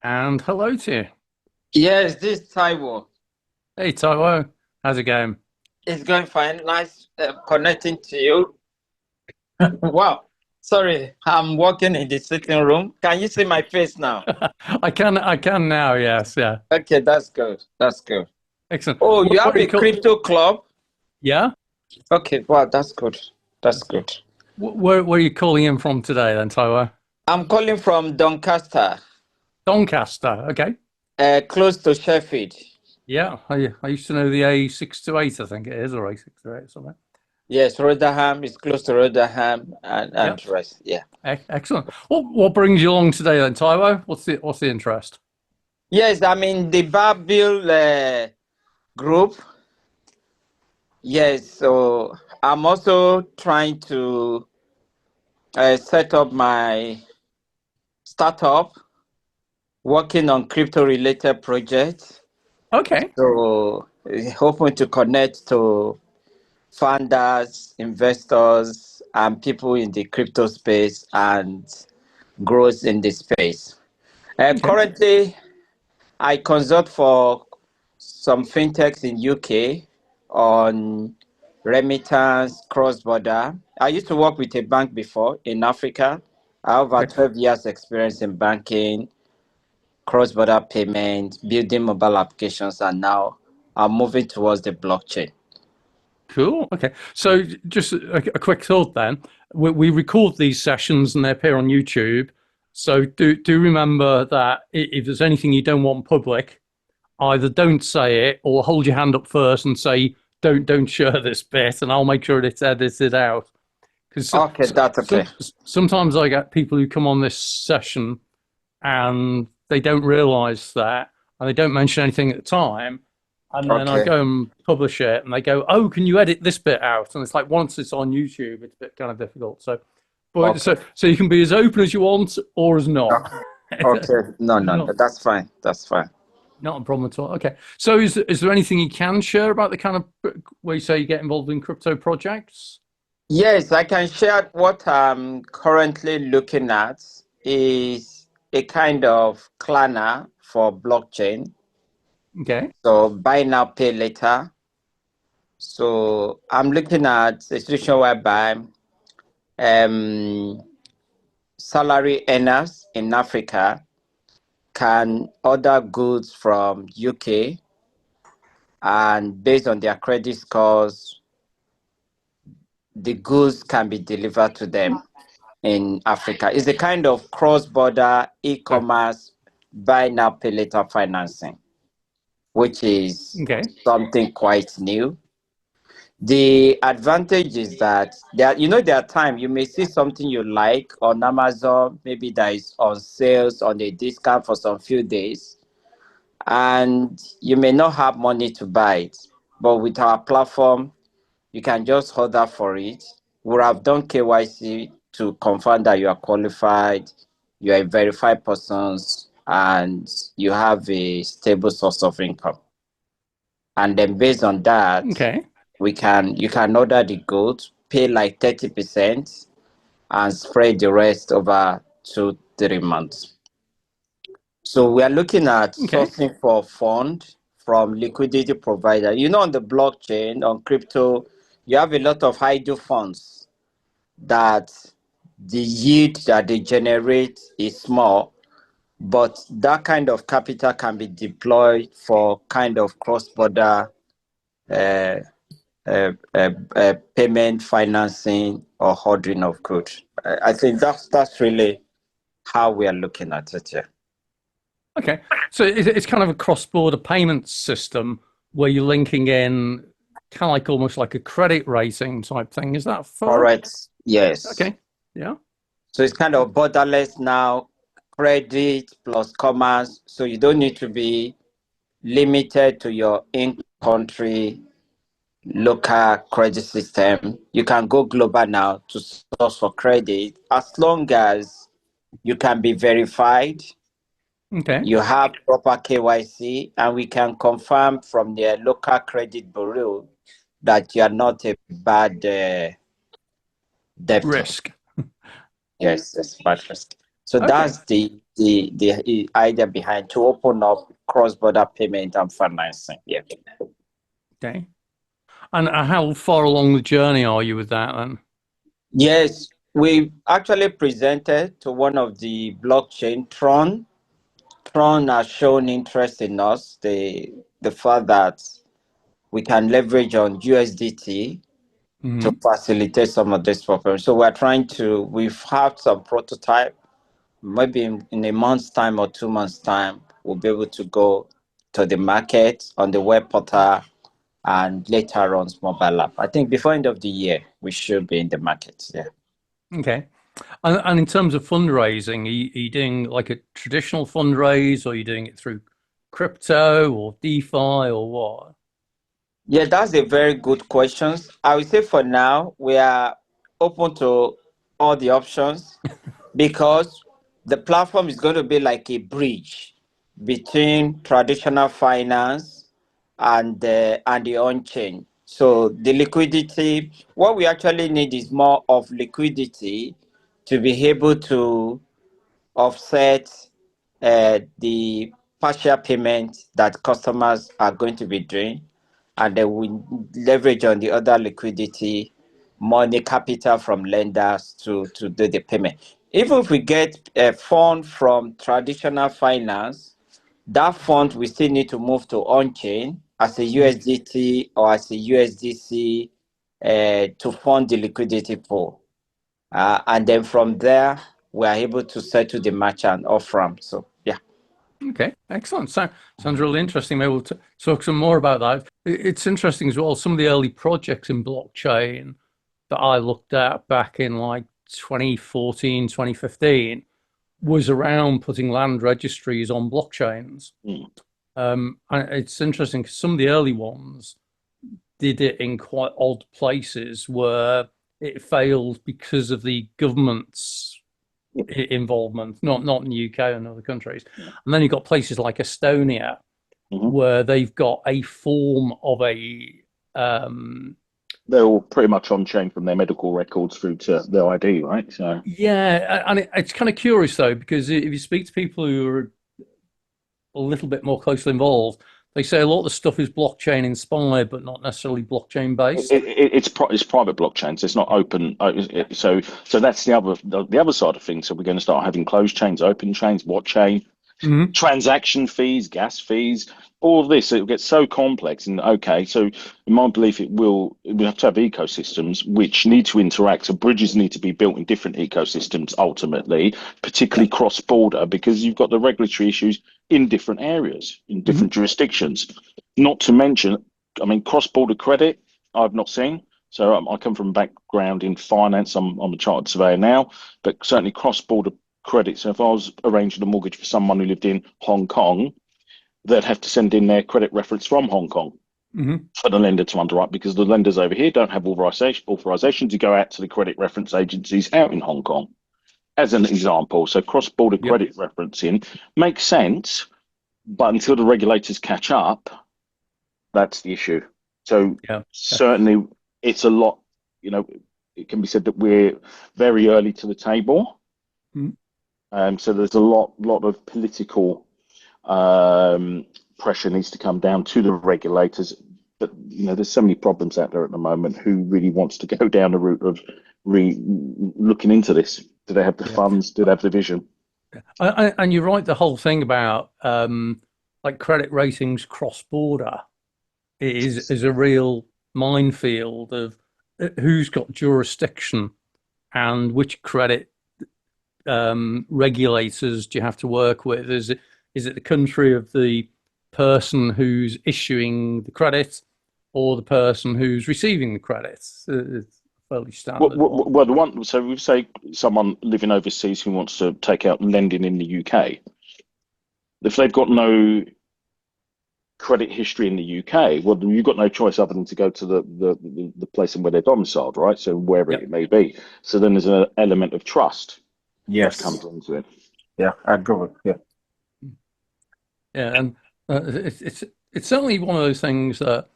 And hello to you. Yes, this Taiwo. Hey, Taiwo. How's it going? It's going fine. Nice connecting to you. Wow. Sorry, I'm walking in the sitting room. Can you see my face now? I can now, yes, yeah. Okay, that's good. That's good. Excellent. Oh, you What have do you a call? crypto club? Yeah? Okay, wow, that's good. That's good. Where are you calling in from today then, Taiwo? I'm calling from Doncaster, Doncaster, okay. close to Sheffield. Yeah, I used to know the A628, I think it is, or A628 something. Yes, Rotherham is close to Rotherham and Yep. the rest. Yeah. Excellent. What brings you along today then, Taiwo? What's the interest? Yes, I'm in the Babel group. Yes, so I'm also trying to set up my startup working on crypto related projects. Okay. So hoping to connect to founders, investors, and people in the crypto space and growth in the space. Okay. Currently, I consult for some fintechs in UK on remittance, cross-border. I used to work with a bank before in Africa. I have about Okay. 12 years experience in banking, cross-border payments, building mobile applications, and now I'm moving towards the blockchain. Cool. Okay. So just a quick thought then. We record these sessions and they appear on YouTube. So do remember that if there's anything you don't want public, either don't say it or hold your hand up first and say don't share this bit, and I'll make sure it's edited out. Because Okay, that's okay. sometimes I get people who come on this session and they don't realise that, and they don't mention anything at the time. And then I Okay, go and publish it, and they go, "Oh, can you edit this bit out?" And it's like once it's on YouTube, it's a bit kind of difficult. So, but okay, so you can be as open as you want or as not. okay. Okay. No, no, not no, that's fine. That's fine. not a problem at all. Okay. So is there anything you can share about the kind of where you say you get involved in crypto projects? Yes, I can share what I'm currently looking at is a kind of planner for blockchain. Okay. So buy now, pay later. So I'm looking at a situation whereby um, salary earners in Africa can order goods from UK and based on their credit scores, the goods can be delivered to them in Africa. It's a kind of cross-border e-commerce buy now, pay later financing, which is Okay. something quite new. The advantage is that there are times you may see something you like on Amazon, maybe that is on sales on a discount for some few days, and you may not have money to buy it. But with our platform, you can just order for it. We have done KYC to confirm that you are qualified, you are a verified person, and you have a stable source of income. And then based on that, Okay. you can order the goods, pay like 30%, and spread the rest over 2, 3 months. So we are looking at Okay. sourcing for fund from liquidity provider. On the blockchain, on crypto, you have a lot of idle funds that the yield that they generate is small, but that kind of capital can be deployed for kind of cross-border uh, payment, financing, or holding of goods. I think that's really how we are looking at it here. Okay. So it's kind of a cross-border payment system where you're linking in kind of like almost like a credit rating type thing. Is that fair? Correct. Yes. Okay. Yeah. So it's kind of borderless now, credit plus commerce. So you don't need to be limited to your in-country local credit system. You can go global now to source for credit as long as you can be verified, Okay. you have proper KYC, and we can confirm from the local credit bureau that you are not a bad debtor. Risk. Yes, it's bad risk. So Okay. that's the idea behind to open up cross-border payment and financing. Yeah. Okay. And how far along the journey are you with that then? Yes, we actually presented to one of the blockchain, Tron. Tron has shown interest in us, the fact that we can leverage on USDT to facilitate some of this problem. So we've had some prototype. Maybe in a month's time or 2 months' time, we'll be able to go to the market on the web portal and later on mobile app. I think before end of the year, we should be in the market. Yeah. Okay. And in terms of fundraising, are you doing like a traditional fundraise, or are you doing it through crypto or DeFi or what? Yeah, that's a very good question. I would say for now, we are open to all the options because the platform is going to be like a bridge between traditional finance and the on-chain. So the liquidity, what we actually need is more of liquidity to be able to offset the partial payment that customers are going to be doing, and then we leverage on the other liquidity, money capital from lenders to do the payment. Even if we get a fund from traditional finance, that fund we still need to move to on-chain as a USDT or as a USDC to fund the liquidity pool. And then from there, we are able to settle the merchant off ramp. So, yeah. Okay, excellent. Sounds really interesting. Maybe we'll talk some more about that. It's interesting as well. Some of the early projects in blockchain that I looked at back in like 2014, 2015 was around putting land registries on blockchains. And it's interesting because some of the early ones did it in quite odd places where it failed because of the government's involvement, not in the UK and other countries. And then you've got places like Estonia, where they've got a form of a they're all pretty much on chain from their medical records through to their ID, right? So yeah, and it's kind of curious though, because if you speak to people who are a little bit more closely involved, they say a lot of the stuff is blockchain inspired, but not necessarily blockchain based. it's private blockchains. It's not open. So that's the other side of things. So we're going to start having closed chains, open chains, what chain, transaction fees, gas fees, all of this. It will get so complex. And okay, so in my belief, we have to have ecosystems which need to interact. So bridges need to be built in different ecosystems ultimately, particularly cross border, because you've got the regulatory issues in different areas, in different jurisdictions. Not to mention, I mean, cross-border credit, I've not seen. So I come from a background in finance. I'm a chartered surveyor now, but certainly cross-border credit. So if I was arranging a mortgage for someone who lived in Hong Kong, they'd have to send in their credit reference from Hong Kong for the lender to underwrite, because the lenders over here don't have authorization to go out to the credit reference agencies out in Hong Kong, as an example. So cross-border credit referencing makes sense, but until the regulators catch up, that's the issue. So certainly it's a lot, it can be said that we're very early to the table. So there's a lot of political pressure needs to come down to the regulators. But, there's so many problems out there at the moment. Who really wants to go down the route of looking into this? Do they have the funds? Do they have the vision? And you're right, the whole thing about like credit ratings cross-border is a real minefield of who's got jurisdiction and which credit regulators do you have to work with. Is it the country of the person who's issuing the credit or the person who's receiving the credit? It's fairly standard. Well, so we say someone living overseas who wants to take out lending in the UK, if they've got no credit history in the UK, well, you've got no choice other than to go to the place where they're domiciled, right? So wherever it may be. So then there's an element of trust that comes into it. Yeah, I agree with you. Yeah, and it's certainly one of those things that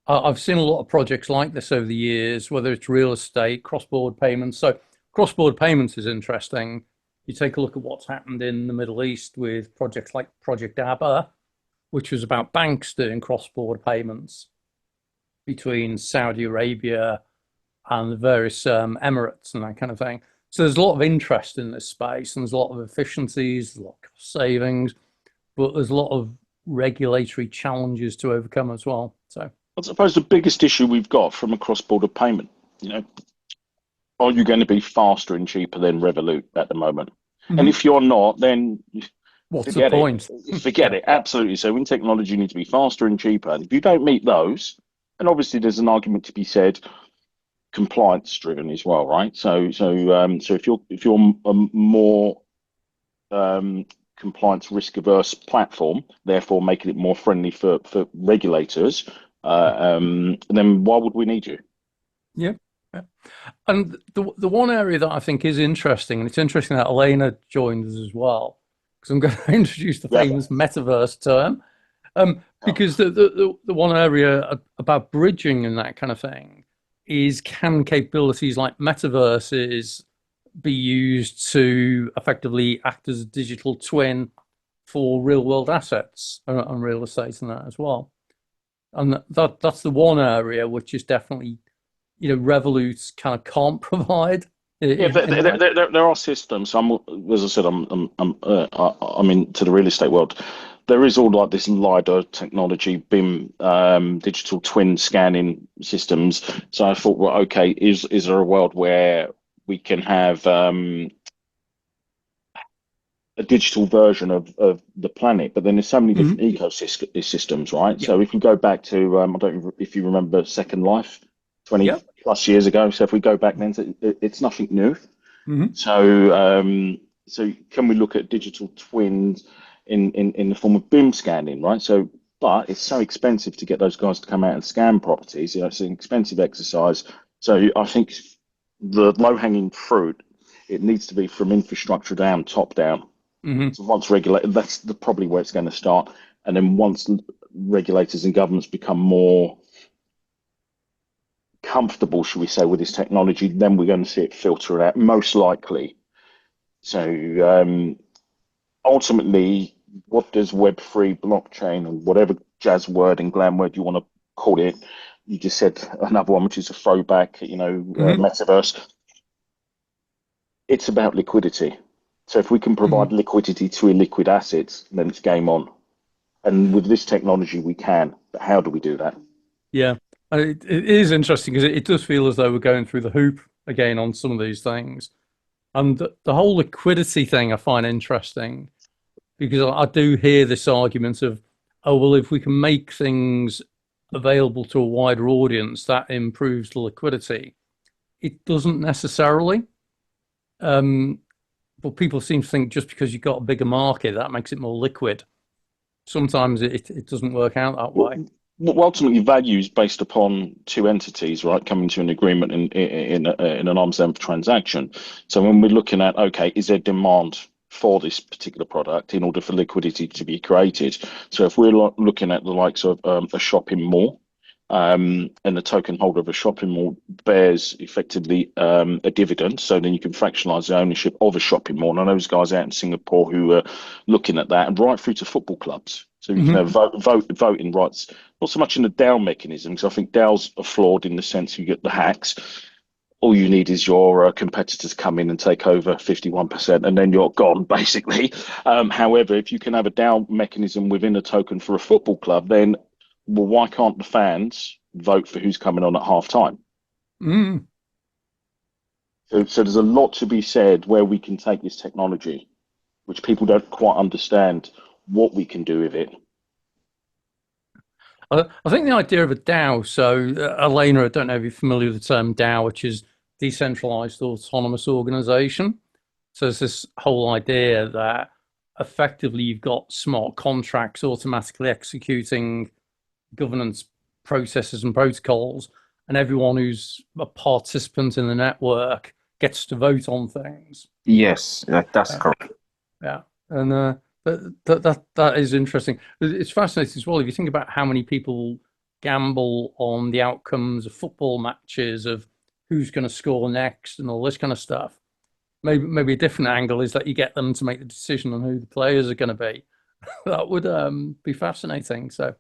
I've seen a lot of projects like this over the years, whether it's real estate, cross-border payments. So cross-border payments is interesting You take a look at what's happened in the Middle East with projects like Project ABBA, which was about banks doing cross-border payments between Saudi Arabia and the various emirates and that kind of thing. So there's a lot of interest in this space, and there's a lot of efficiencies, a lot of cost savings, but there's a lot of regulatory challenges to overcome as well. So I suppose the biggest issue we've got from a cross-border payment, are you going to be faster and cheaper than Revolut at the moment? And if you're not, then what's the point? Forget it. Absolutely. So in technology, you need to be faster and cheaper. And if you don't meet those, and obviously there's an argument to be said, compliance driven as well, right? So if you're a more compliance risk averse platform, therefore making it more friendly for regulators, then why would we need you? Yeah. And the one area that I think is interesting, and it's interesting that Elena joined us as well, because I'm going to introduce the famous metaverse term, because the one area about bridging and that kind of thing is, can capabilities like metaverses be used to effectively act as a digital twin for real world assets and real estate and that as well? And that's the one area which is definitely, Revolut kind of can't provide. There are systems. As I said, I'm into the real estate world. There is all like this LiDAR technology, BIM, digital twin scanning systems. So I thought, well, okay, is there a world where we can have a digital version of the planet? But then there's so many different ecosystems, right? Yeah. So if you go back to, I don't know if you remember Second Life, 20 plus years ago. So if we go back then, it's nothing new. So can we look at digital twins in the form of BIM scanning, right? So, but it's so expensive to get those guys to come out and scan properties. It's an expensive exercise. So I think the low-hanging fruit, it needs to be from infrastructure down, top down. So once regulated, that's probably where it's going to start. And then once regulators and governments become more comfortable, should we say, with this technology, then we're going to see it filter out, most likely. So ultimately, what does Web3, blockchain, and whatever jazz word and glam word you want to call it, you just said another one, which is a throwback, metaverse. It's about liquidity. So if we can provide liquidity to illiquid assets, then it's game on. And with this technology, we can. But how do we do that? Yeah. It is interesting because it does feel as though we're going through the hoop again on some of these things. And the whole liquidity thing I find interesting, because I do hear this argument of, oh, well, if we can make things available to a wider audience, that improves the liquidity. It doesn't necessarily. But people seem to think just because you've got a bigger market, that makes it more liquid. Sometimes it doesn't work out that way. Well, ultimately, value is based upon two entities, right, coming to an agreement in an arm's length transaction. So when we're looking at, okay, is there demand for this particular product in order for liquidity to be created? So if we're looking at the likes of a shopping mall, and the token holder of a shopping mall bears effectively a dividend, so then you can fractionalize the ownership of a shopping mall. And I know those guys out in Singapore who are looking at that, and right through to football clubs. So you can have voting rights, not so much in the DAO mechanism, because I think DAOs are flawed in the sense you get the hacks. All you need is your competitors come in and take over 51%, and then you're gone, basically. However, if you can have a DAO mechanism within a token for a football club, then, well, why can't the fans vote for who's coming on at half time? So there's a lot to be said where we can take this technology, which people don't quite understand what we can do with it. I think the idea of a DAO, so Elena, I don't know if you're familiar with the term DAO, which is decentralized autonomous organization. So it's this whole idea that effectively you've got smart contracts automatically executing governance processes and protocols, and everyone who's a participant in the network gets to vote on things. Yes, that's correct. Yeah, and that is interesting. It's fascinating as well if you think about how many people gamble on the outcomes of football matches, of who's going to score next and all this kind of stuff. maybe a different angle is that you get them to make the decision on who the players are going to be. That would be fascinating. So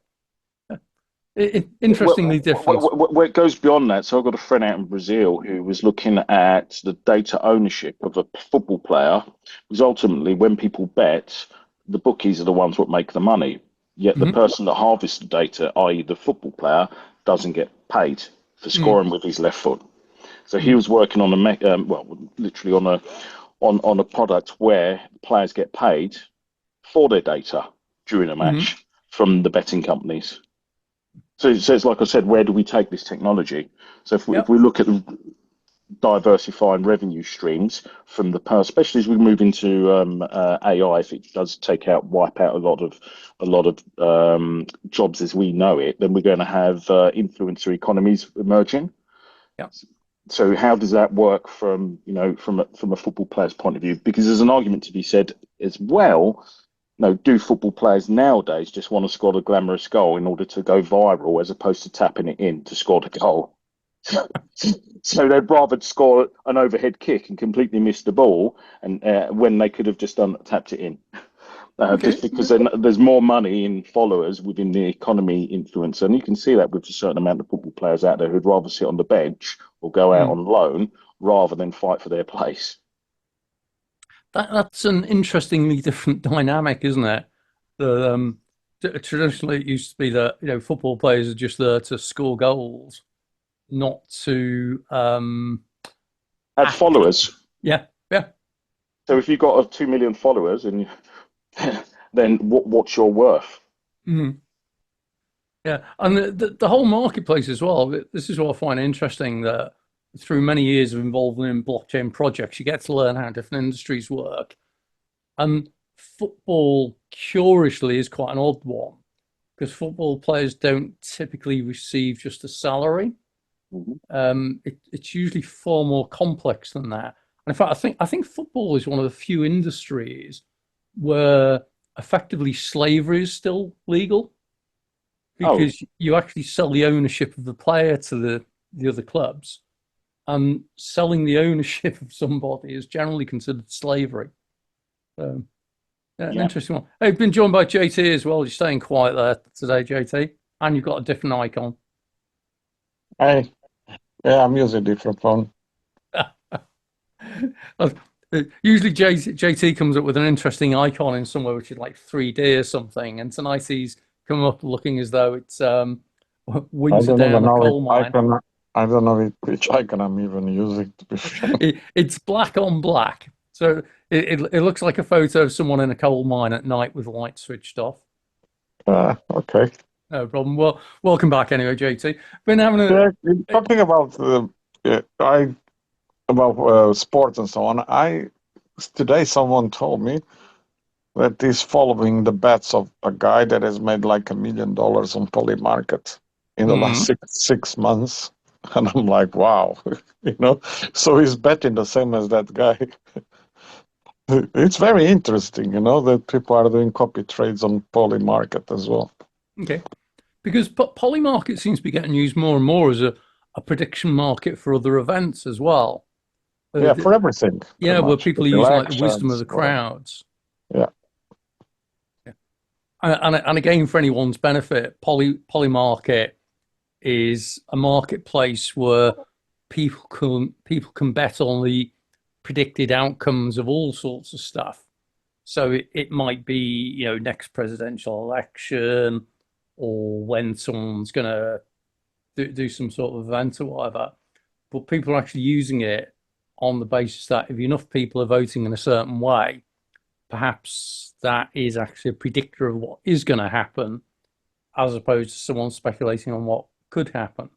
interestingly different. Where it goes beyond that, so I've got a friend out in Brazil who was looking at the data ownership of a football player, because ultimately when people bet, the bookies are the ones that make the money. Yet the person that harvests the data, i.e. the football player, doesn't get paid for scoring with his left foot. So he was working on literally on a product where players get paid for their data during a match from the betting companies. So it's like I said, where do we take this technology? So if we look at diversifying revenue streams from especially as we move into AI, if it does wipe out a lot of jobs as we know it, then we're going to have influencer economies emerging. Yeah. So how does that work from a football player's point of view? Because there's an argument to be said as well. Do football players nowadays just want to score a glamorous goal in order to go viral as opposed to tapping it in to score the goal? So they'd rather score an overhead kick and completely miss the ball, and when they could have just tapped it in. Just because there's more money in followers within the economy influencer, and you can see that with a certain amount of football players out there who'd rather sit on the bench or go out on loan rather than fight for their place. That's an interestingly different dynamic, isn't it? Traditionally, it used to be that football players are just there to score goals, not to add followers. Yeah. So if you've got 2 million followers, and then what's your worth? Yeah, and the whole marketplace as well. This is what I find interesting, that through many years of involvement in blockchain projects, you get to learn how different industries work. And football, curiously, is quite an odd one, because football players don't typically receive just a salary. It's usually far more complex than that. And in fact, I think football is one of the few industries where effectively slavery is still legal, because you actually sell the ownership of the player to the other clubs. And selling the ownership of somebody is generally considered slavery. So, an interesting one. Hey, you've been joined by JT as well. You're staying quiet there today, JT, and you've got a different icon. Hey, yeah, I'm using a different phone. Usually JT comes up with an interesting icon in somewhere which is like 3D or something, and tonight he's come up looking as though it's winter down a coal mine. I don't know which icon I'm even using, to be fair. It's black on black. So it looks like a photo of someone in a coal mine at night with the light switched off. Okay. No problem. Well, welcome back anyway, JT. Been having talking about sports and so on. Today someone told me that he's following the bets of a guy that has made like $1 million on Polymarket in the last 6 months. And I'm like, wow, so he's betting the same as that guy. It's very interesting, that people are doing copy trades on Polymarket as well. Okay. Because Polymarket seems to be getting used more and more as a prediction market for other events as well. Yeah, for everything. Yeah, where people are using like the wisdom of the crowds. Yeah. And again, for anyone's benefit, Polymarket is a marketplace where people can bet on the predicted outcomes of all sorts of stuff. So it might be, next presidential election, or when someone's going to do some sort of event or whatever. But people are actually using it on the basis that if enough people are voting in a certain way, perhaps that is actually a predictor of what is going to happen, as opposed to someone speculating on what could happen.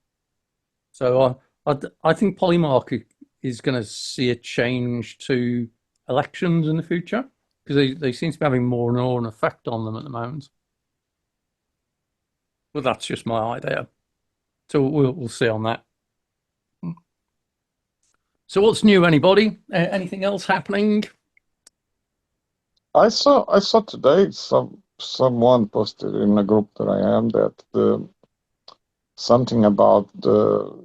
So I think Polymarket is going to see a change to elections in the future, because they seem to be having more and more an effect on them at the moment. Well, that's just my idea. So we'll see on that. So what's new, anybody? Anything else happening? I saw today someone posted in a group that I am that something about the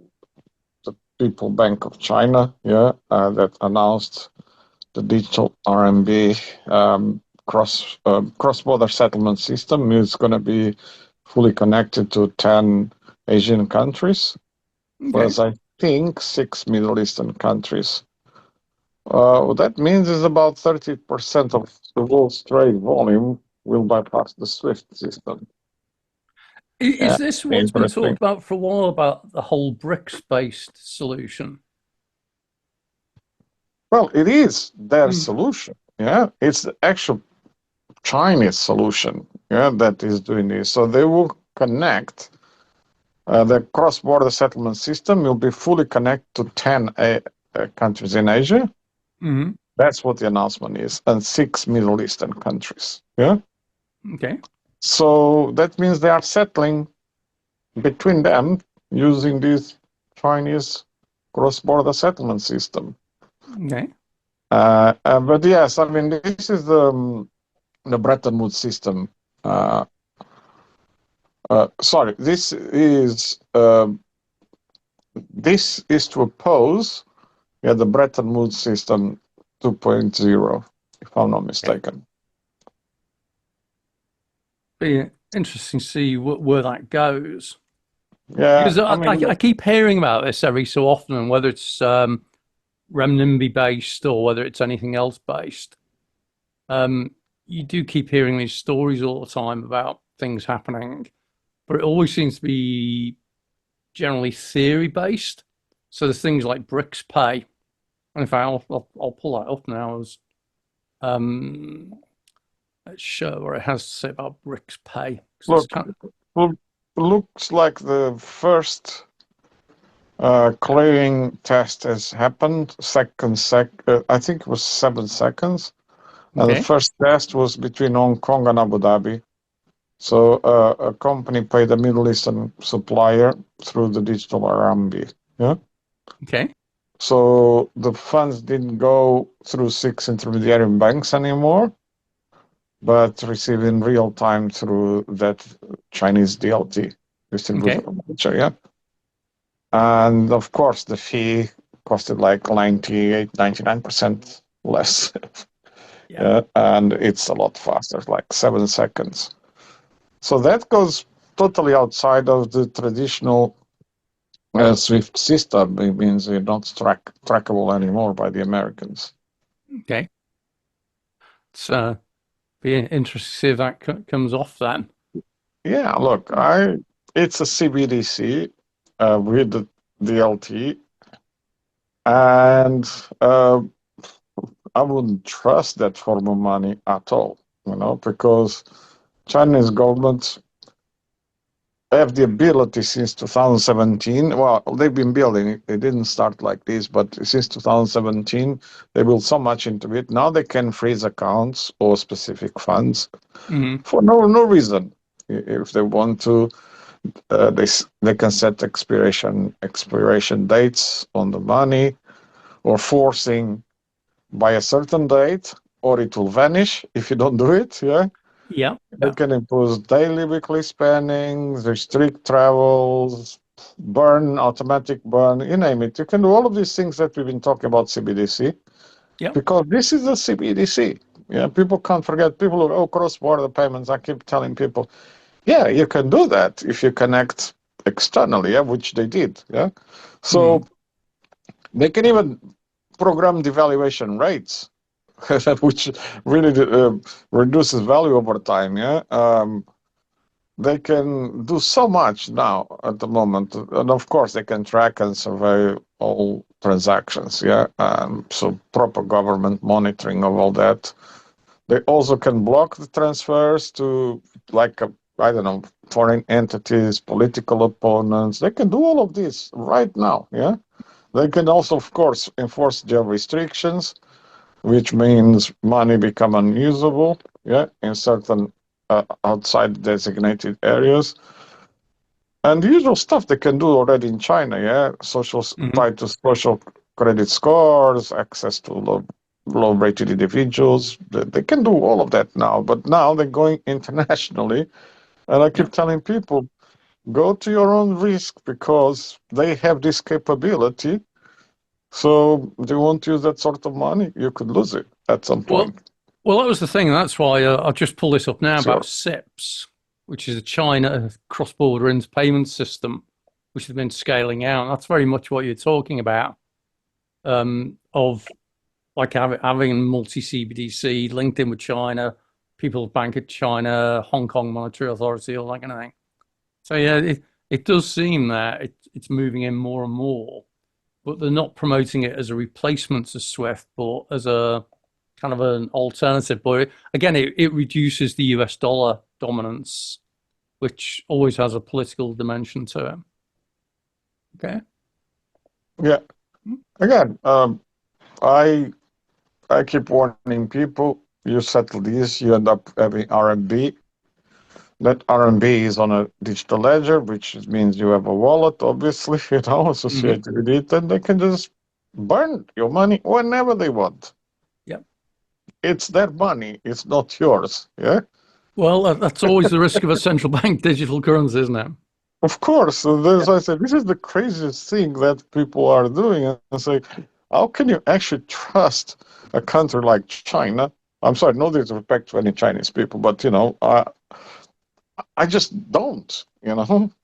People Bank of China, that announced the digital RMB cross-border settlement system is going to be fully connected to 10 Asian countries, plus I think 6 Middle Eastern countries. What that means is about 30% of the world's trade volume will bypass the SWIFT system. Is this what's been Interesting. talked about for a while about the whole BRICS-based solution? Well, it is their solution. Yeah, it's the actual Chinese solution. Yeah, that is doing this. So they will connect. The cross-border settlement system will be fully connected to 10 countries in Asia. Mm-hmm. That's what the announcement is, and 6 Middle Eastern countries. Yeah. Okay. So that means they are settling between them using this Chinese cross-border settlement system. Okay. But yes, I mean, this is the Bretton Woods system. Sorry, this is to oppose the Bretton Woods system 2.0, if I'm not mistaken. Be interesting to see where that goes. Yeah, because I keep hearing about this every so often, and whether it's renminbi based or whether it's anything else based. You do keep hearing these stories all the time about things happening, but it always seems to be generally theory based. So there's things like BRICS Pay. And in fact, I'll pull that up now as let's show what it has to say about BRICS Pay. Look, looks like the first clearing test has happened. I think it was 7 seconds. And the first test was between Hong Kong and Abu Dhabi. So a company paid a Middle Eastern supplier through the digital eRMB. Yeah. Okay. So the funds didn't go through 6 intermediary banks anymore, but received in real time through that Chinese DLT distributor. Yeah. And of course, the fee costed like 99% less. Yeah, and it's a lot faster, like 7 seconds. So that goes totally outside of the traditional SWIFT system. It means you're not trackable anymore by the Americans. Okay. It's be interesting to see if that comes off then. Yeah, look, it's a CBDC with the DLT, and I wouldn't trust that form of money at all, because Chinese government have the ability since 2017. Well, they've been building it. They didn't start like this, but since 2017, they built so much into it. Now they can freeze accounts or specific funds for no reason. If they want to, they can set expiration dates on the money, or forcing by a certain date, or it will vanish if you don't do it. Yeah. They can impose daily, weekly spending, restrict travels, automatic burn, you name it. You can do all of these things that we've been talking about CBDC. Yeah. Because this is a CBDC. Yeah. People can't forget. People who cross-border payments. I keep telling people, yeah, you can do that if you connect externally, which they did. Yeah. So they can even program devaluation rates, which really reduces value over time. Yeah. They can do so much now at the moment, and of course they can track and survey all transactions. Yeah. So proper government monitoring of all that. They also can block the transfers to, foreign entities, political opponents. They can do all of this right now. Yeah. They can also, of course, enforce geo restrictions, which means money become unusable, in certain outside designated areas. And the usual stuff they can do already in China, tied to social credit scores, access to low-rated individuals. They can do all of that now, but now they're going internationally. And I keep telling people, go to your own risk, because they have this capability So do you want to use that sort of money? You could lose it at some point. Well, that was the thing. That's why I'll just pull this up now Sure. about CIPS, which is a China cross-border payment system, which has been scaling out. That's very much what you're talking about, of like having multi-CBDC linked in with China, People's Bank of China, Hong Kong Monetary Authority, all that kind of thing. So yeah, it does seem that it's moving in more and more, but they're not promoting it as a replacement to SWIFT, but as a kind of an alternative. But again, it reduces the US dollar dominance, which always has a political dimension to it. Okay. Yeah. Again, I keep warning people, you settle this, you end up having RMB. That RMB is on a digital ledger, which means you have a wallet, obviously, associated with it, and they can just burn your money whenever they want. Yep. It's their money, it's not yours. Yeah. Well, that's always the risk of a central bank digital currency, isn't it? Of course. As I said, this is the craziest thing that people are doing. And it's like, how can you actually trust a country like China? I'm sorry, no disrespect to any Chinese people, but I just don't,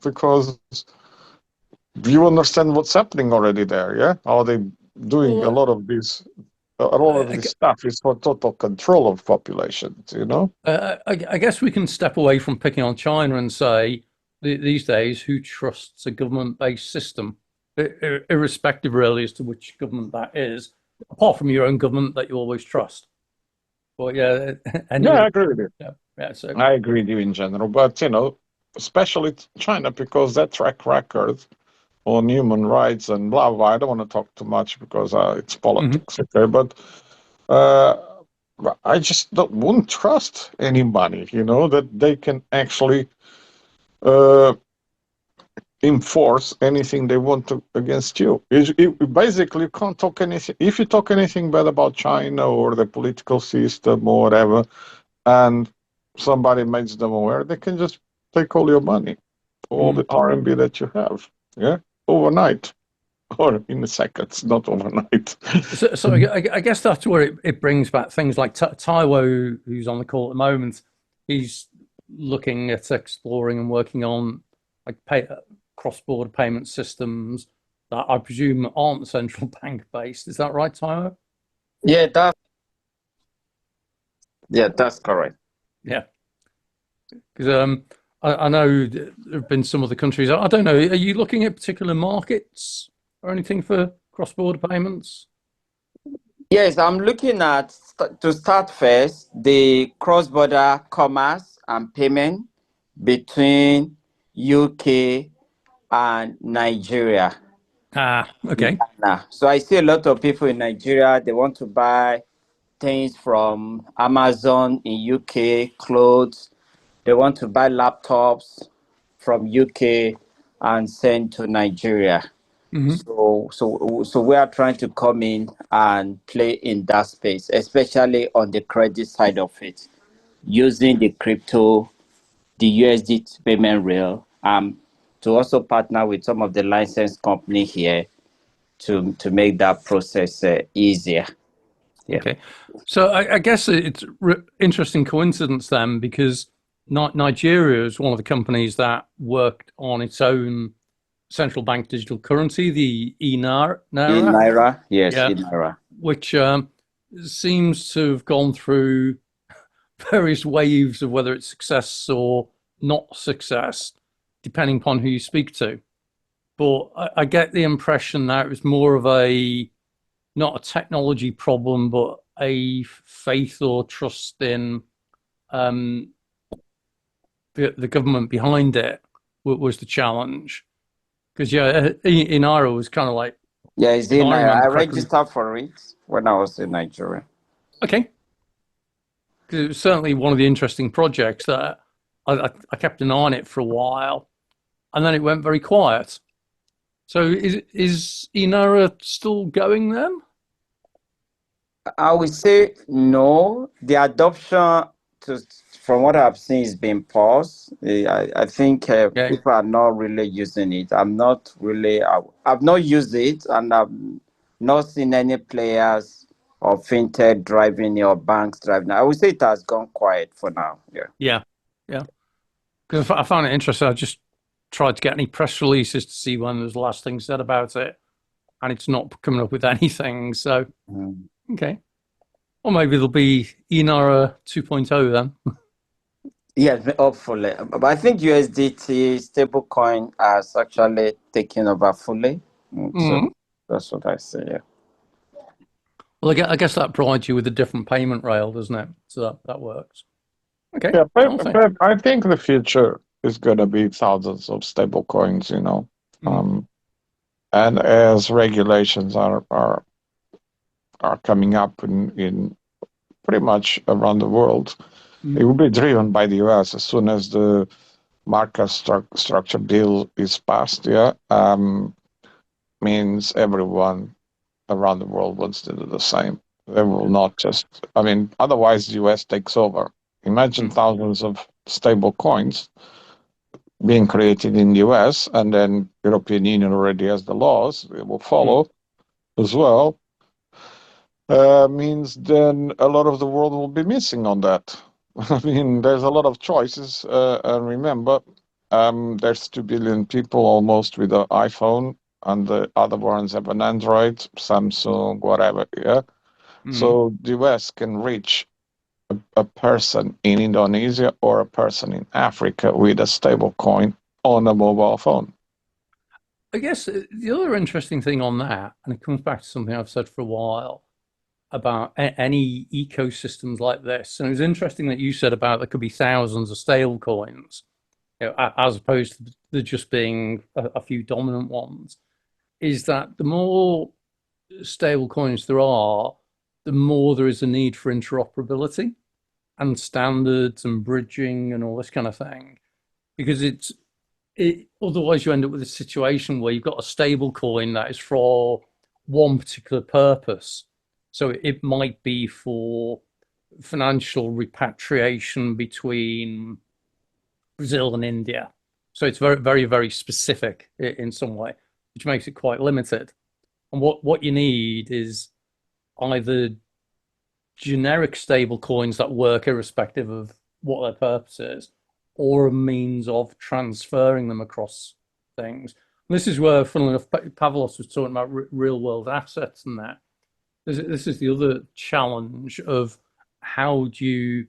because you understand what's happening already there, yeah? How they doing a lot of this stuff is for total control of populations, I guess we can step away from picking on China and say, these days, who trusts a government-based system, irrespective really as to which government that is, apart from your own government that you always trust. But yeah, anyway, I agree with you. Yeah, so I agree with you in general, but especially China, because that track record on human rights and blah blah. I don't want to talk too much because it's politics, okay? But I just wouldn't trust anybody, that they can actually enforce anything they want to against you. Basically, you can't talk anything. If you talk anything bad about China or the political system or whatever, and somebody makes them aware, they can just take all your money, all the RMB that you have, overnight, or in seconds, not overnight. So I guess that's where it brings back things like Taiwo, who's on the call at the moment. He's looking at exploring and working on like cross-border payment systems that I presume aren't central bank based. Is that right, Taiwo? Yeah, that's correct. Yeah, because I know there have been some other countries. I don't know. Are you looking at particular markets or anything for cross-border payments? Yes, I'm looking at, to start first, the cross-border commerce and payment between UK and Nigeria. Okay. So I see a lot of people in Nigeria, they want to buy things from Amazon in UK, clothes. They want to buy laptops from UK and send to Nigeria. So we are trying to come in and play in that space, especially on the credit side of it, using the crypto, the USD payment rail, to also partner with some of the licensed company here to make that process easier. Yeah. Okay, so I guess it's interesting coincidence then, because Nigeria is one of the companies that worked on its own central bank digital currency, the eNaira. eNaira, yes, yeah, eNaira. Which seems to have gone through various waves of whether it's success or not success, depending upon who you speak to. But I get the impression that it was more of not a technology problem, but a faith or trust in the government behind it was the challenge. Because eNaira was kind of like, yeah, it's eNaira. I registered for it when I was in Nigeria. Okay, because it was certainly one of the interesting projects that I kept an eye on it for a while, and then it went very quiet. So is eNaira still going then? I would say no. The adoption, from what I've seen, is being paused. I think people are not really using it. I've not used it, and I've not seen any players or fintech driving or banks driving. I would say it has gone quiet for now. Yeah. Because I found it interesting. I just tried to get any press releases to see when there was the last thing said about it, and it's not coming up with anything. So, okay. Or maybe there'll be eNaira 2.0 then. Yes, hopefully. But I think USDT stablecoin has actually taken over fully. So that's what I say. Yeah. Well, I guess that provides you with a different payment rail, doesn't it? So that works. Okay. Yeah, but I think the future is going to be thousands of stable coins, and as regulations are coming up in pretty much around the world, it will be driven by the US as soon as the market structure deal is passed. Means everyone around the world wants to do the same. They will not just, otherwise the US takes over. Imagine thousands of stable coins being created in the US, and then European Union already has the laws, it will follow as well. Means then a lot of the world will be missing on that. There's a lot of choices, and remember, there's 2 billion people almost with an iPhone, and the other ones have an Android, Samsung, whatever. So the US can reach a person in Indonesia or a person in Africa with a stable coin on a mobile phone. I guess the other interesting thing on that, and it comes back to something I've said for a while about any ecosystems like this, and it was interesting that you said about there could be thousands of stable coins, as opposed to there just being a few dominant ones, is that the more stable coins there are, the more there is a need for interoperability and standards and bridging and all this kind of thing, because otherwise you end up with a situation where you've got a stable coin that is for one particular purpose. So it might be for financial repatriation between Brazil and India. So it's very, very, very specific in some way, which makes it quite limited. And what you need is either generic stable coins that work irrespective of what their purpose is, or a means of transferring them across things. And this is where, funnily enough, Pavlos was talking about real world assets and that. This is the other challenge of how do you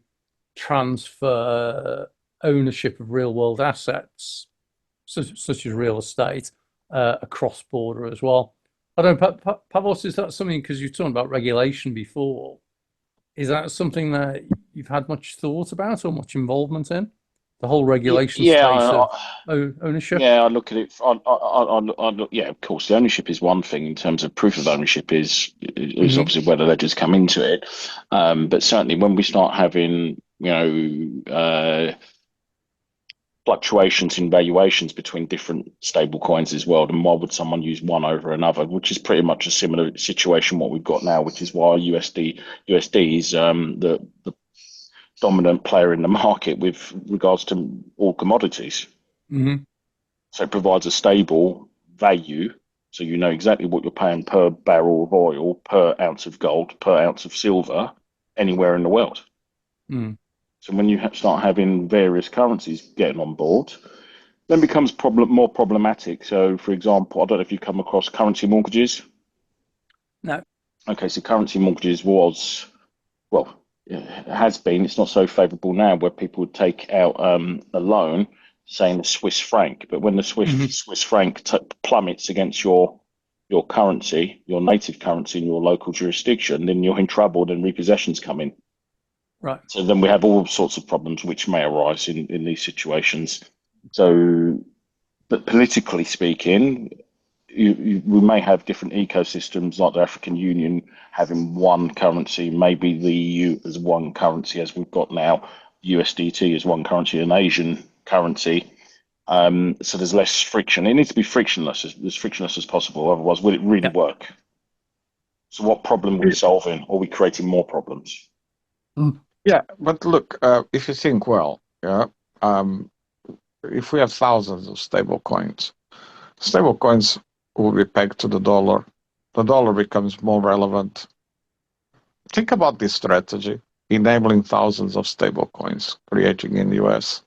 transfer ownership of real world assets, such as real estate, across border as well. I don't know, Pavlos, is that something, because you're talking about regulation before, is that something that you've had much thought about or much involvement in? The whole regulation space of ownership? Yeah, I look at it. I look, yeah, of course, the ownership is one thing in terms of proof of ownership is obviously whether ledgers come into it. But certainly when we start having, fluctuations in valuations between different stable coins as well, then why would someone use one over another, which is pretty much a similar situation what we've got now, which is why USD is the dominant player in the market with regards to all commodities. So it provides a stable value, so you know exactly what you're paying per barrel of oil, per ounce of gold, per ounce of silver, anywhere in the world. So when you start having various currencies getting on board, then it becomes more problematic. So, for example, I don't know if you come across currency mortgages. No. Okay, so currency mortgages was, well, it has been, it's not so favourable now, where people would take out a loan saying the Swiss franc, but when the Swiss franc plummets against your currency, your native currency in your local jurisdiction, then you're in trouble, then repossessions come in. Right. So then we have all sorts of problems which may arise in these situations. So, but politically speaking, we may have different ecosystems, like the African Union having one currency, maybe the EU as one currency, as we've got now, USDT as one currency, an Asian currency. So there's less friction. It needs to be frictionless, as frictionless as possible. Otherwise, will it really work? So what problem are we solving? Or are we creating more problems? Yeah, but look, if you think well, if we have thousands of stable coins will be pegged to the dollar, the dollar becomes more relevant. Think about this strategy, enabling thousands of stable coins creating in the US.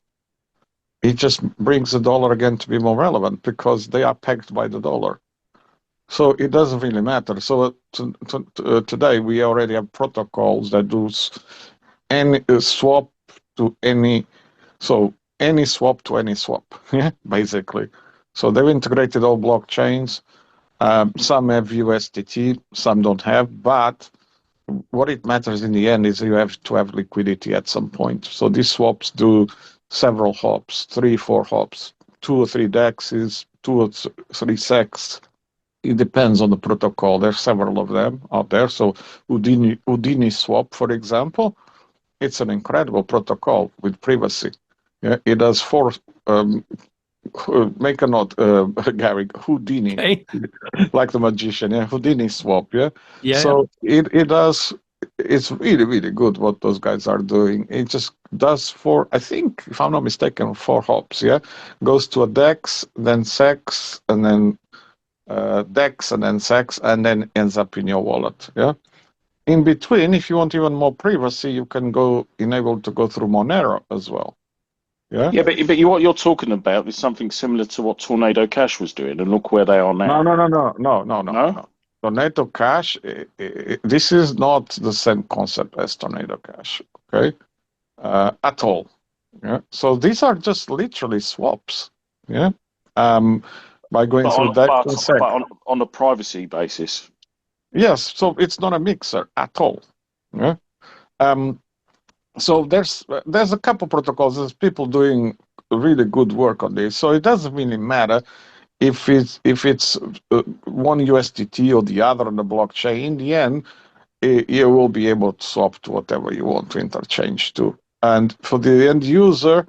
It just brings the dollar again to be more relevant because they are pegged by the dollar. So it doesn't really matter. So today we already have protocols that do any swap to any, so any swap to any swap, yeah, basically. So they've integrated all blockchains. Some have USDT, some don't have, but what it matters in the end is you have to have liquidity at some point. So these swaps do several hops, 3-4 hops, 2 or 3 DEXs, 2 or 3 SECs. It depends on the protocol. There's several of them out there. So Houdini swap, for example, it's an incredible protocol with privacy. Yeah, it does 4. Make a note, Gary. Houdini, Okay. like the magician. Yeah, Houdini swap. Yeah. Yeah. So it does. It's really, really good what those guys are doing. It just does 4, I think, if I'm not mistaken, 4 hops. Yeah, goes to a DEX, then SEX, and then DEX, and then SEX, and then ends up in your wallet. Yeah. In between, if you want even more privacy, you can enable to go through Monero as well. Yeah. Yeah, but what you're talking about is something similar to what Tornado Cash was doing, and look where they are now. No. Tornado Cash, this is not the same concept as Tornado Cash, okay? At all. Yeah. So these are just literally swaps. Yeah. By going through that concept. But on a privacy basis. Yes. So it's not a mixer at all. Yeah. So there's a couple protocols. There's people doing really good work on this. So it doesn't really matter if it's one USDT or the other on the blockchain. In the end, you will be able to swap to whatever you want to interchange to. And for the end user,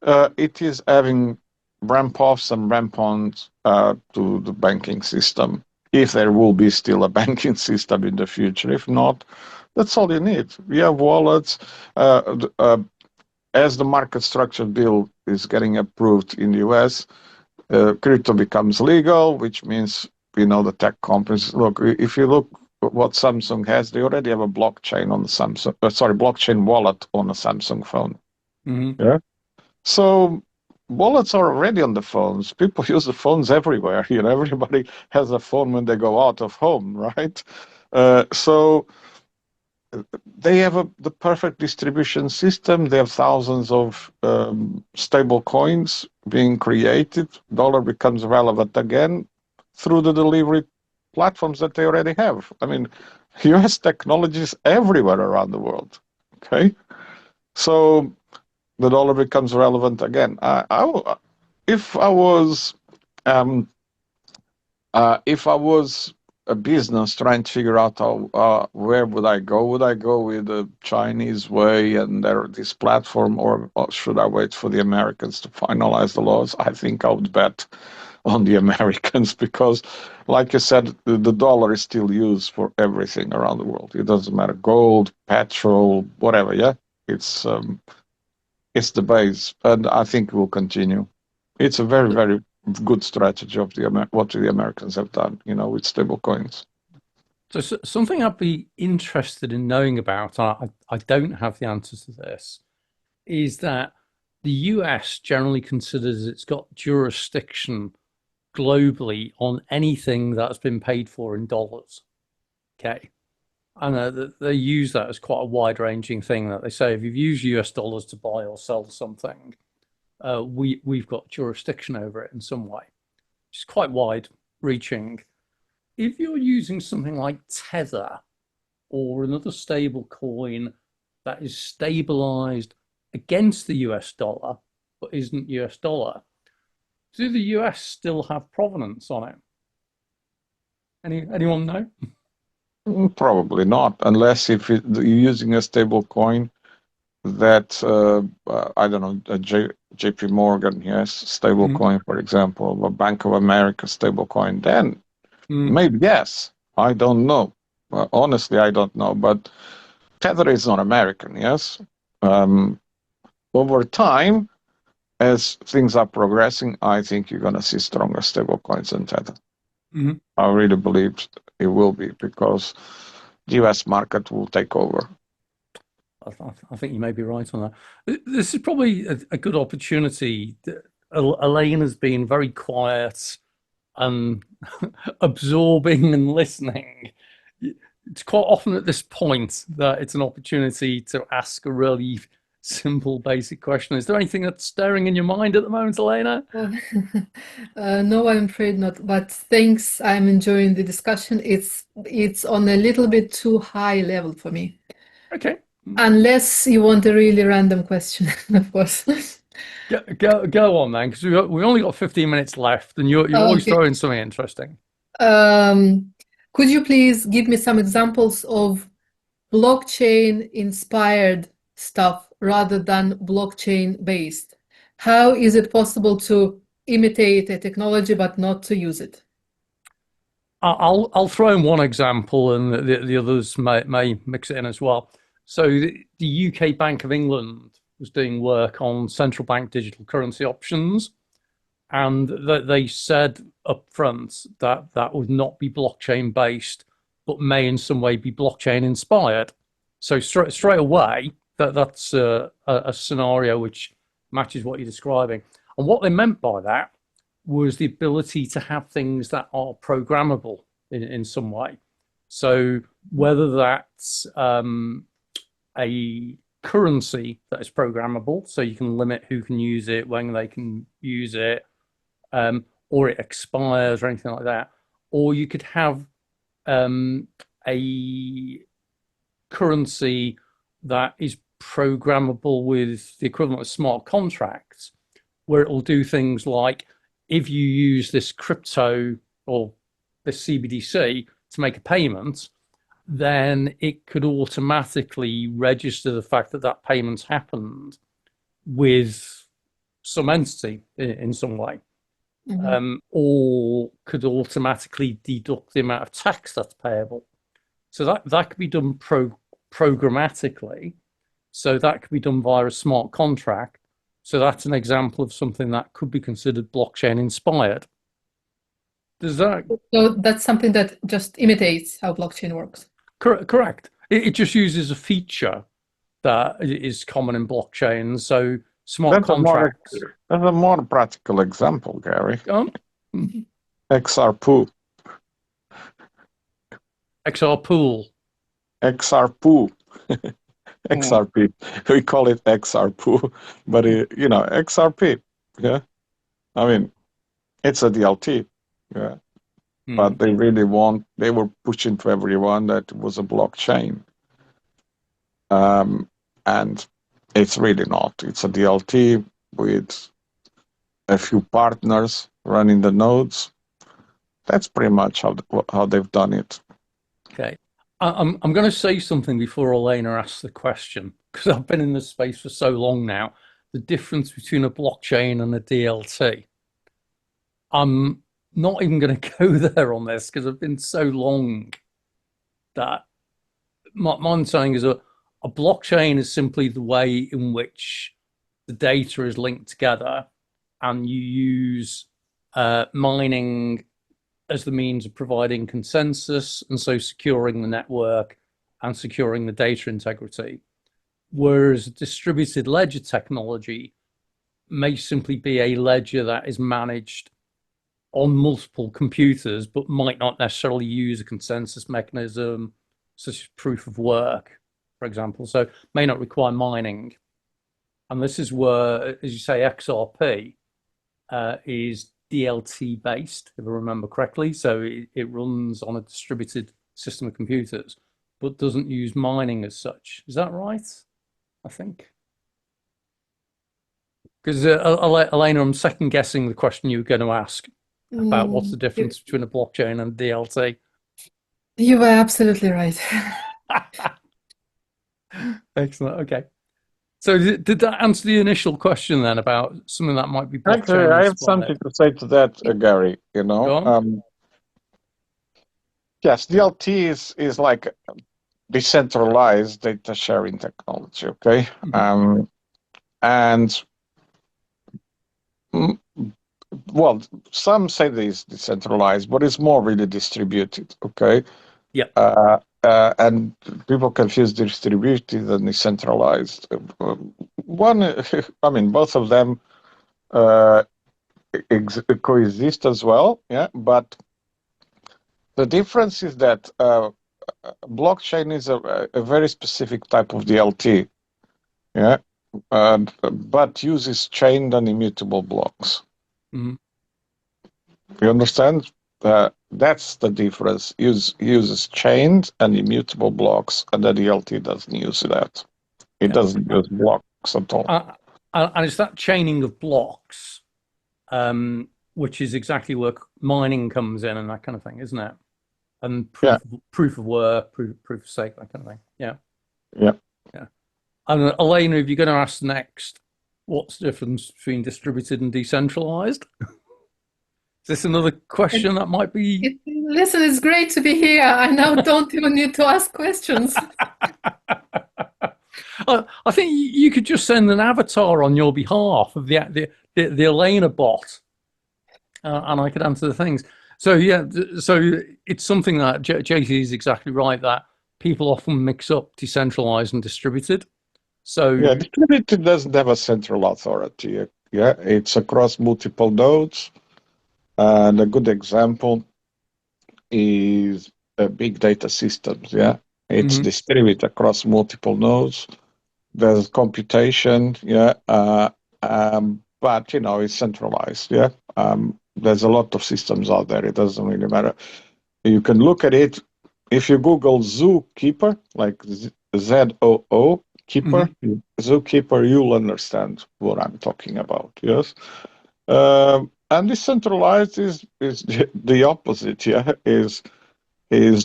it is having ramp-offs and ramp-ons to the banking system, if there will be still a banking system in the future. If not, that's all you need. We have wallets. As the market structure bill is getting approved in the US, crypto becomes legal, which means, the tech companies. Look, if you look at what Samsung has, they already have a blockchain on the blockchain wallet on a Samsung phone. Mm-hmm. Yeah. So wallets are already on the phones. People use the phones everywhere. Everybody has a phone when they go out of home, right? So they have the perfect distribution system. They have thousands of stable coins being created. Dollar becomes relevant again through the delivery platforms that they already have. I mean, US technologies everywhere around the world. Okay, so the dollar becomes relevant again. If I was a business trying to figure out where would I go? Would I go with the Chinese way and this platform, or should I wait for the Americans to finalize the laws? I think I would bet on the Americans because, like you said, the dollar is still used for everything around the world. It doesn't matter, gold, petrol, whatever. Yeah, it's the base, and I think it will continue. It's a very, very good strategy of what the Americans have done, with stable coins. So something I'd be interested in knowing about, I don't have the answer to this, is that the US generally considers it's got jurisdiction globally on anything that's been paid for in dollars. Okay. And they use that as quite a wide-ranging thing, that they say if you've used US dollars to buy or sell something, we've got jurisdiction over it in some way, which is quite wide-reaching. If you're using something like Tether or another stable coin that is stabilized against the US dollar but isn't US dollar, do the US still have provenance on it? Anyone know? Probably not, unless if you're using a stable coin that I don't know, JP Morgan, yes, stable coin, for example, or Bank of America stable coin, then maybe yes. I don't know. Honestly, I don't know. But Tether is not American, yes. Over time, as things are progressing, I think you're going to see stronger stable coins than Tether. I really believe It will be, because the US market will take over. I think you may be right on that. This is probably a good opportunity. Elaine has been very quiet and absorbing and listening. It's quite often at this point that it's an opportunity to ask a really simple, basic question. Is there anything that's stirring in your mind at the moment, Elena? No, I'm afraid not. But thanks. I'm enjoying the discussion. It's on a little bit too high level for me. Okay. Unless you want a really random question, of course. Go on then, because we've only got 15 minutes left, and you're always throwing something interesting. Could you please give me some examples of blockchain-inspired stuff rather than blockchain-based? How is it possible to imitate a technology but not to use it? I'll throw in one example, and the others may mix it in as well. So the UK Bank of England was doing work on central bank digital currency options, and they said up front that that would not be blockchain based, but may in some way be blockchain inspired. So straight away, that's a scenario which matches what you're describing. And what they meant by that was the ability to have things that are programmable in some way. So whether that's a currency that is programmable, so you can limit who can use it, when they can use it, or it expires or anything like that, or you could have a currency that is programmable with the equivalent of smart contracts, where it will do things like, if you use this crypto or this CBDC to make a payment, then it could automatically register the fact that that payment's happened with some entity in some way. Or could automatically deduct the amount of tax that's payable. So that could be done programmatically. So that could be done via a smart contract. So that's an example of something that could be considered blockchain inspired. Does that? So that's something that just imitates how blockchain works. Correct. It just uses a feature that is common in blockchain. So smart contracts. That's a more practical example, Gary. XRP. XRP. XRP. XRP. We call it XRP, but XRP. Yeah. I mean, it's a DLT. Yeah. But they were pushing to everyone that it was a blockchain. And it's really not. It's a DLT with a few partners running the nodes. That's pretty much how they've done it. Okay. I'm going to say something before Elena asks the question, because I've been in this space for so long now. The difference between a blockchain and a DLT. I'm not even going to go there on this because I've been so long that my understanding is a blockchain is simply the way in which the data is linked together, and you use mining as the means of providing consensus, and so securing the network and securing the data integrity. Whereas distributed ledger technology may simply be a ledger that is managed on multiple computers, but might not necessarily use a consensus mechanism, such as proof of work, for example. So may not require mining. And this is where, as you say, XRP is DLT based, if I remember correctly. So it runs on a distributed system of computers, but doesn't use mining as such. Is that right? I think. Because Elena, I'm second guessing the question you were going to ask about what's the difference between a blockchain and DLT. You were absolutely right. Excellent. Okay. So did that answer the initial question then about something that might be blockchain? Actually, I have something to say to that, Gary. Yes, DLT is like decentralized data sharing technology. Okay, and well, some say it's decentralized, but it's more really distributed. Okay. Yeah. And people confuse distributed and decentralized. One, I mean, both of them coexist as well. Yeah, but the difference is that blockchain is a very specific type of DLT. Yeah, but uses chained and immutable blocks. Mm-hmm. You understand? That's the difference. Uses chained and immutable blocks, and the DLT doesn't use that. It doesn't use blocks at all. And it's that chaining of blocks, which is exactly where mining comes in and that kind of thing, isn't it? And proof of work, proof of stake, that kind of thing. Yeah. Yeah. Yeah. And Elena, if you're going to ask next, what's the difference between distributed and decentralized? Is this another question that might be? Listen, it's great to be here. I now don't even need to ask questions. I think you could just send an avatar on your behalf of the Elena bot, and I could answer the things. So yeah, so it's something that JC is exactly right, that people often mix up decentralized and distributed. So yeah, distributed doesn't have a central authority. Yeah, it's across multiple nodes. And a good example is big data systems. Yeah, it's distributed across multiple nodes. There's computation. Yeah, but it's centralized. Yeah, there's a lot of systems out there. It doesn't really matter. You can look at it. If you Google Zookeeper, like ZOO Keeper, Zookeeper, you'll understand what I'm talking about. Yes. And decentralized is the opposite. Yeah, is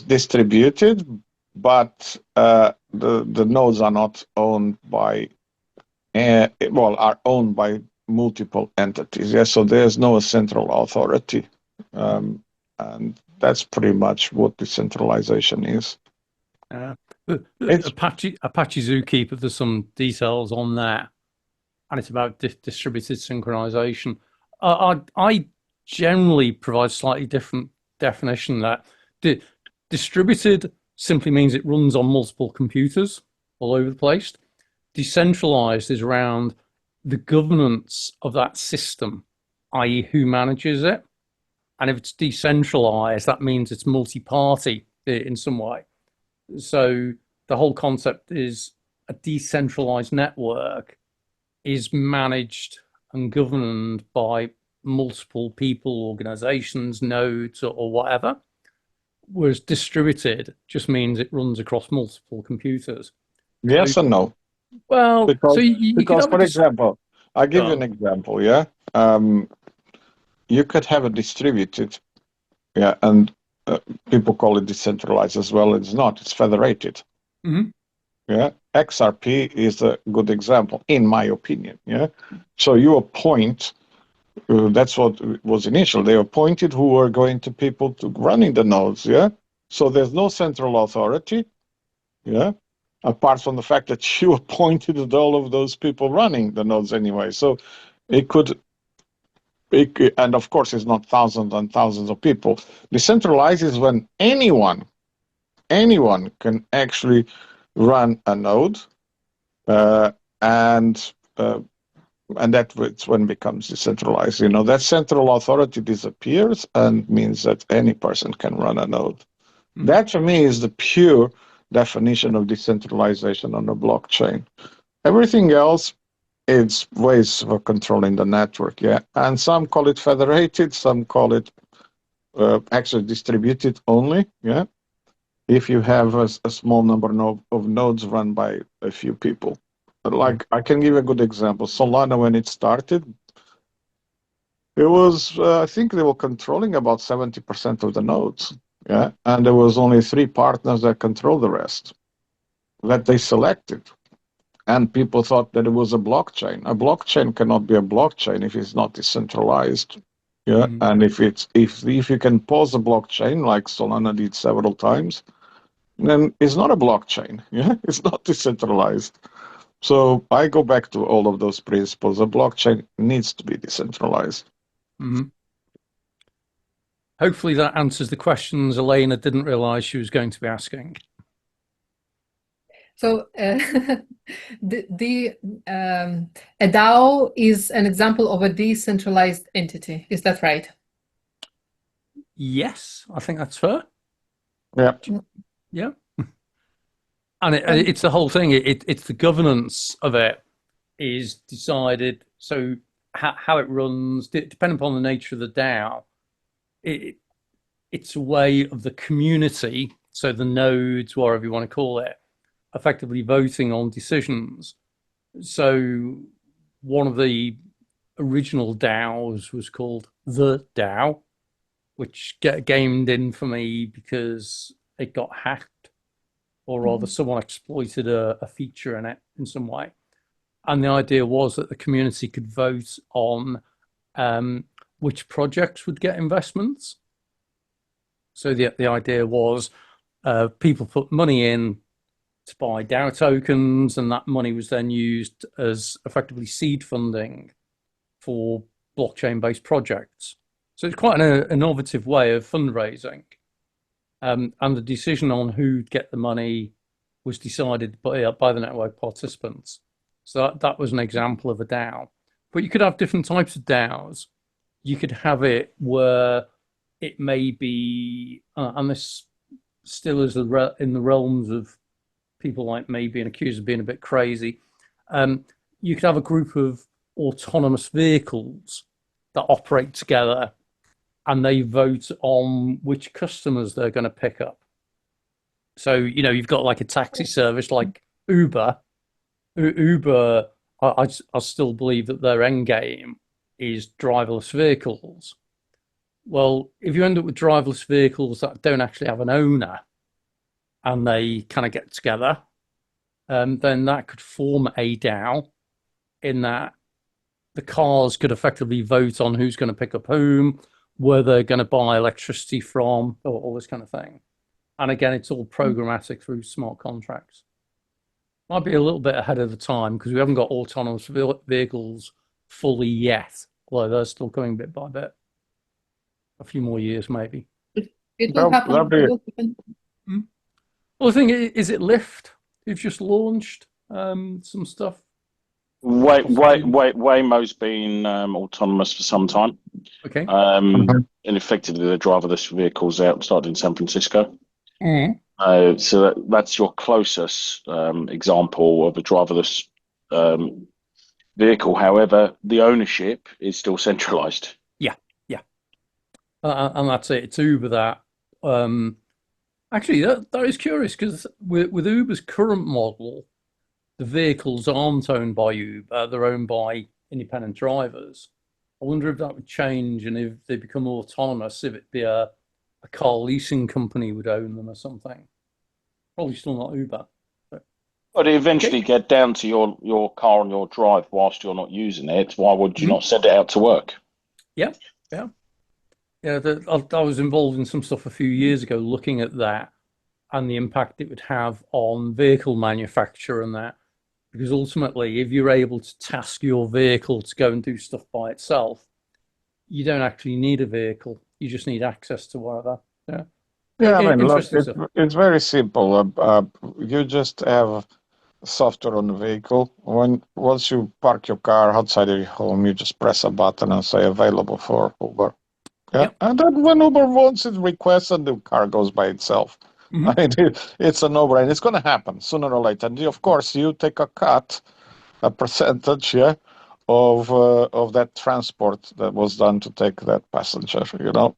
distributed, but the nodes are not owned by are owned by multiple entities. Yeah, so there's no central authority, and that's pretty much what decentralization is. Apache Zookeeper, there's some details on that, and it's about distributed synchronization. I generally provide slightly different definition. That distributed simply means it runs on multiple computers all over the place. Decentralized is around the governance of that system, i.e. who manages it. And if it's decentralized, that means it's multi-party in some way. So the whole concept is a decentralized network is managed and governed by multiple people, organizations, nodes, or whatever, whereas distributed just means it runs across multiple computers. Yes and no. Well, because, so you could have for example, I'll give you an example. Yeah, you could have a distributed, and people call it decentralized as well. It's not. It's federated. Yeah, XRP is a good example, in my opinion. Yeah, so you appoint. That's what was initial. They appointed who were going to people to running the nodes. Yeah, so there's no central authority. Yeah, apart from the fact that you appointed all of those people running the nodes anyway. So it could, and of course, it's not thousands and thousands of people. Decentralized is when anyone can actually run a node, and that's when it becomes decentralized. That central authority disappears and means that any person can run a node. That to me is the pure definition of decentralization on a blockchain. Everything else, it's ways of controlling the network. Yeah, and some call it federated, some call it actually distributed only. Yeah, if you have a small number of nodes run by a few people. Like, I can give a good example. Solana, when it started, it was, I think they were controlling about 70% of the nodes. Yeah, and there was only 3 partners that control the rest that they selected. And people thought that it was a blockchain. A blockchain cannot be a blockchain if it's not decentralized. Yeah, and if you can pause a blockchain like Solana did several times, then it's not a blockchain. Yeah, it's not decentralized. So I go back to all of those principles. A blockchain needs to be decentralized. Hopefully that answers the questions Elena didn't realize she was going to be asking. So a DAO is an example of a decentralized entity. Is that right? Yes, I think that's fair. Yeah. Yeah. And it's the whole thing. It's the governance of it is decided. So how it runs, depending upon the nature of the DAO, it's a way of the community, so the nodes, whatever you want to call it, effectively voting on decisions. So one of the original DAOs was called the DAO, which gained infamy because it got hacked, or rather someone exploited a feature in it in some way. And the idea was that the community could vote on which projects would get investments. So the idea was people put money in to buy DAO tokens, and that money was then used as effectively seed funding for blockchain-based projects. So it's quite an innovative way of fundraising. And the decision on who'd get the money was decided by the network participants. So that was an example of a DAO. But you could have different types of DAOs. You could have it where it may be, and this still is in the realms of people like me being accused of being a bit crazy. You could have a group of autonomous vehicles that operate together, and they vote on which customers they're going to pick up. So, you've got like a taxi service like Uber. Uber, I still believe that their end game is driverless vehicles. Well, if you end up with driverless vehicles that don't actually have an owner and they kind of get together, then that could form a DAO in that the cars could effectively vote on who's going to pick up whom, where they're going to buy electricity from, or all this kind of thing. And again, it's all programmatic through smart contracts. Might be a little bit ahead of the time because we haven't got autonomous vehicles fully yet, although they're still coming bit by bit. A few more years, maybe. It will happen. Well, the thing is, it Lyft? You've just launched some stuff. Waymo's been autonomous for some time. Okay. And effectively, the driverless vehicles started in San Francisco. So that's your closest example of a driverless vehicle. However, the ownership is still centralized. And that's it. It's Uber that. Actually, that is curious because with Uber's current model, the vehicles aren't owned by Uber; they're owned by independent drivers. I wonder if that would change, and if they become autonomous, if it'd be a car leasing company would own them or something. Probably still not Uber. But eventually get down to your car on your drive whilst you're not using it. Why would you not send it out to work? Yeah. I was involved in some stuff a few years ago looking at that and the impact it would have on vehicle manufacture and that. Because ultimately, if you're able to task your vehicle to go and do stuff by itself, you don't actually need a vehicle. You just need access to whatever. Yeah, I mean, look, it's very simple. You just have software on the vehicle. Once you park your car outside of your home, you just press a button and say available for Uber. Yeah, and then when Uber wants it, requests, and the car goes by itself. I mean, it's a no-brainer. It's going to happen sooner or later. And of course, you take a percentage, of that transport that was done to take that passenger.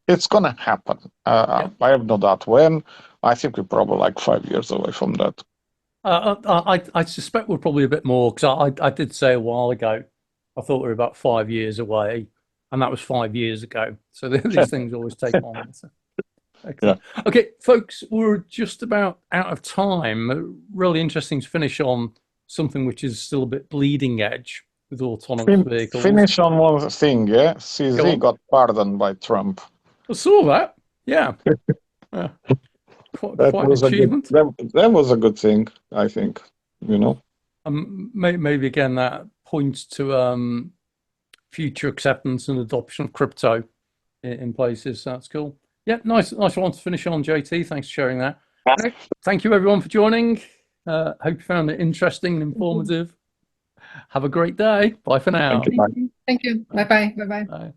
It's going to happen. I have no doubt when. I think we're probably like 5 years away from that. I suspect we're probably a bit more because I did say a while ago I thought we were about 5 years away. And that was 5 years ago. So these things always take on. So. Excellent. Yeah. Okay, folks, we're just about out of time. Really interesting to finish on something which is still a bit bleeding edge with autonomous vehicles. Finish on one thing, yeah? CZ got pardoned by Trump. I saw that. Yeah. Quite an achievement. That was a good thing, I think, Maybe again, that points to future acceptance and adoption of crypto in places. That's cool. Yeah, nice one to finish on, JT. Thanks for sharing that. Yeah. Thank you everyone for joining. Hope you found it interesting and informative. Have a great day. Bye for now. Thank you. Bye. Thank you. Bye-bye. Bye-bye. Bye.